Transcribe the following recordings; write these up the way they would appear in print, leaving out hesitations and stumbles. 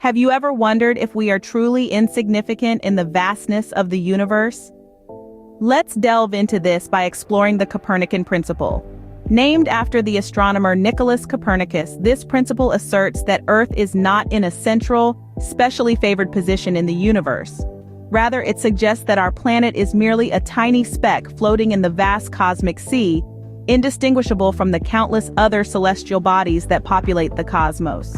Have you ever wondered if we are truly insignificant in the vastness of the universe? Let's delve into this by exploring the Copernican Principle. Named after the astronomer Nicholas Copernicus, this principle asserts that Earth is not in a central, specially favored position in the universe. Rather, it suggests that our planet is merely a tiny speck floating in the vast cosmic sea, indistinguishable from the countless other celestial bodies that populate the cosmos.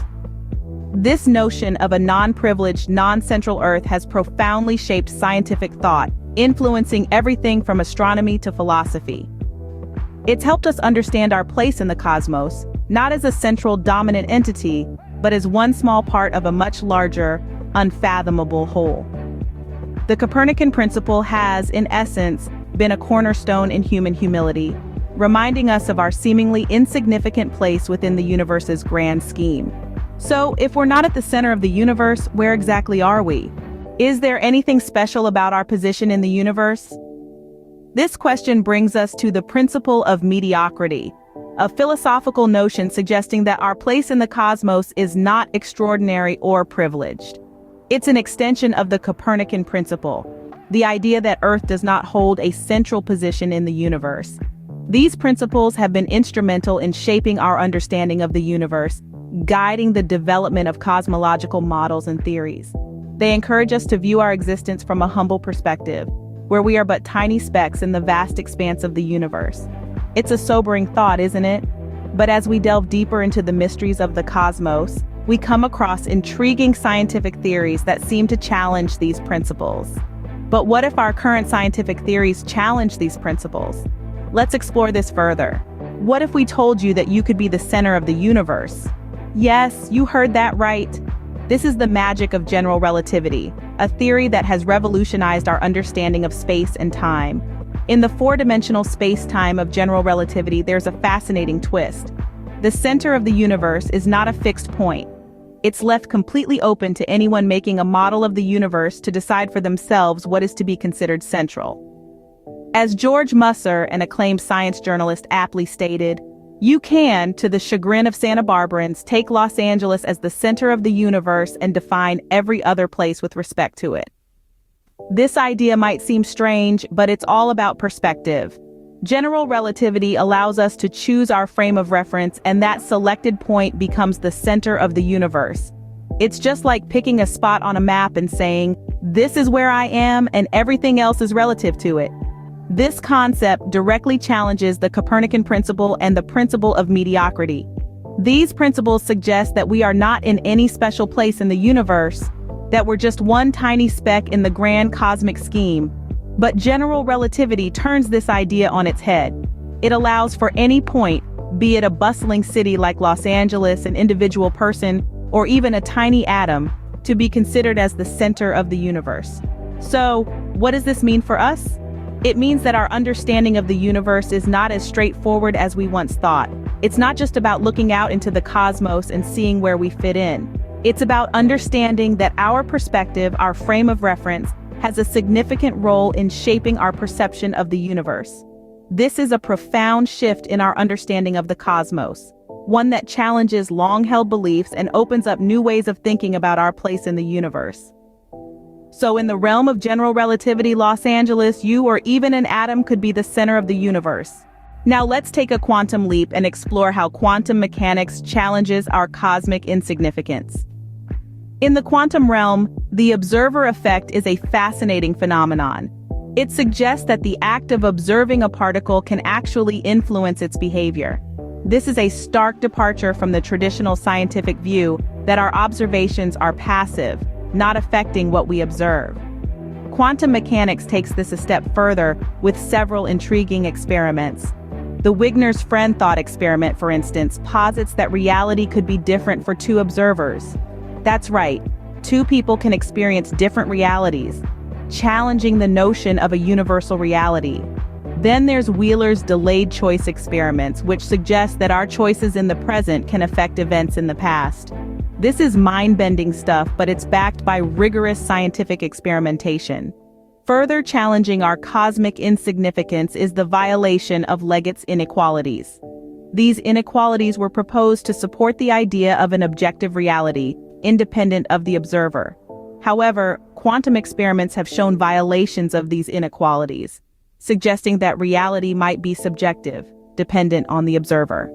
This notion of a non-privileged, non-central Earth has profoundly shaped scientific thought, influencing everything from astronomy to philosophy. It's helped us understand our place in the cosmos, not as a central dominant entity, but as one small part of a much larger, unfathomable whole. The Copernican Principle has, in essence, been a cornerstone in human humility, reminding us of our seemingly insignificant place within the universe's grand scheme. So, if we're not at the center of the universe, where exactly are we? Is there anything special about our position in the universe? This question brings us to the principle of mediocrity, a philosophical notion suggesting that our place in the cosmos is not extraordinary or privileged. It's an extension of the Copernican Principle, the idea that Earth does not hold a central position in the universe. These principles have been instrumental in shaping our understanding of the universe, guiding the development of cosmological models and theories. They encourage us to view our existence from a humble perspective, where we are but tiny specks in the vast expanse of the universe. It's a sobering thought, isn't it? But as we delve deeper into the mysteries of the cosmos, we come across intriguing scientific theories that seem to challenge these principles. But what if our current scientific theories challenge these principles? Let's explore this further. What if we told you that you could be the center of the universe? Yes, you heard that right. This is the magic of general relativity, a theory that has revolutionized our understanding of space and time. In the four-dimensional space-time of general relativity, there's a fascinating twist. The center of the universe is not a fixed point. It's left completely open to anyone making a model of the universe to decide for themselves what is to be considered central. As George Musser, an acclaimed science journalist, aptly stated, "You can, to the chagrin of Santa Barbarans, take Los Angeles as the center of the universe and define every other place with respect to it." This idea might seem strange, but it's all about perspective. General relativity allows us to choose our frame of reference, and that selected point becomes the center of the universe. It's just like picking a spot on a map and saying, "This is where I am, and everything else is relative to it." This concept directly challenges the Copernican Principle and the principle of mediocrity. These principles suggest that we are not in any special place in the universe, that we're just one tiny speck in the grand cosmic scheme. But general relativity turns this idea on its head. It allows for any point, be it a bustling city like Los Angeles, an individual person, or even a tiny atom, to be considered as the center of the universe. So, what does this mean for us? It means that our understanding of the universe is not as straightforward as we once thought. It's not just about looking out into the cosmos and seeing where we fit in. It's about understanding that our perspective, our frame of reference, has a significant role in shaping our perception of the universe. This is a profound shift in our understanding of the cosmos, one that challenges long-held beliefs and opens up new ways of thinking about our place in the universe. So in the realm of general relativity, Los Angeles, you or even an atom could be the center of the universe. Now let's take a quantum leap and explore how quantum mechanics challenges our cosmic insignificance. In the quantum realm, the observer effect is a fascinating phenomenon. It suggests that the act of observing a particle can actually influence its behavior. This is a stark departure from the traditional scientific view that our observations are passive, not affecting what we observe. Quantum mechanics takes this a step further with several intriguing experiments. The Wigner's friend thought experiment, for instance, posits that reality could be different for two observers. That's right, two people can experience different realities, challenging the notion of a universal reality. Then there's Wheeler's delayed choice experiments, which suggest that our choices in the present can affect events in the past. This is mind-bending stuff, but it's backed by rigorous scientific experimentation. Further challenging our cosmic insignificance is the violation of Leggett's inequalities. These inequalities were proposed to support the idea of an objective reality, independent of the observer. However, quantum experiments have shown violations of these inequalities, suggesting that reality might be subjective, dependent on the observer.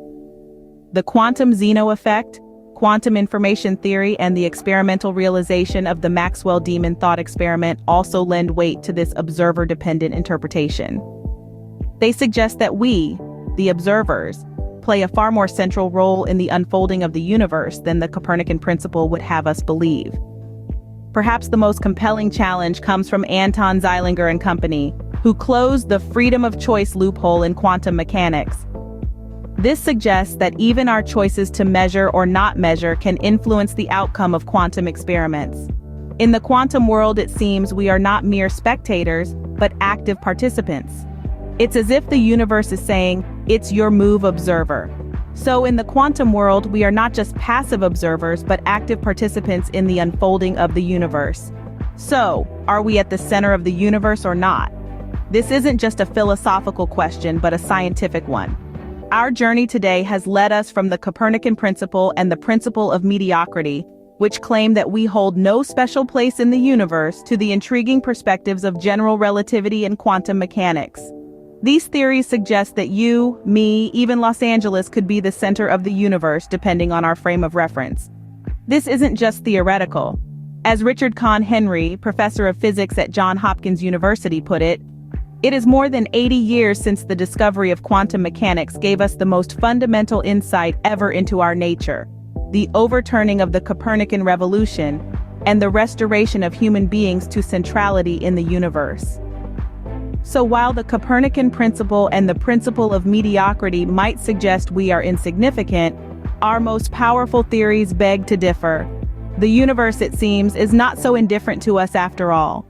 The quantum Zeno effect, quantum information theory, and the experimental realization of the Maxwell-Demon thought experiment also lend weight to this observer-dependent interpretation. They suggest that we, the observers, play a far more central role in the unfolding of the universe than the Copernican principle would have us believe. Perhaps the most compelling challenge comes from Anton Zeilinger and company, who closed the freedom of choice loophole in quantum mechanics. This suggests that even our choices to measure or not measure can influence the outcome of quantum experiments. In the quantum world, it seems we are not mere spectators, but active participants. It's as if the universe is saying, "It's your move, observer." So in the quantum world, we are not just passive observers, but active participants in the unfolding of the universe. So, are we at the center of the universe or not? This isn't just a philosophical question, but a scientific one. Our journey today has led us from the Copernican principle and the principle of mediocrity, which claim that we hold no special place in the universe, to the intriguing perspectives of general relativity and quantum mechanics. These theories suggest that you, me, even Los Angeles could be the center of the universe depending on our frame of reference. This isn't just theoretical. As Richard Kahn Henry, professor of physics at Johns Hopkins University, put it, "It is more than 80 years since the discovery of quantum mechanics gave us the most fundamental insight ever into our nature, the overturning of the Copernican revolution, and the restoration of human beings to centrality in the universe." So while the Copernican principle and the principle of mediocrity might suggest we are insignificant, our most powerful theories beg to differ. The universe, it seems, is not so indifferent to us after all.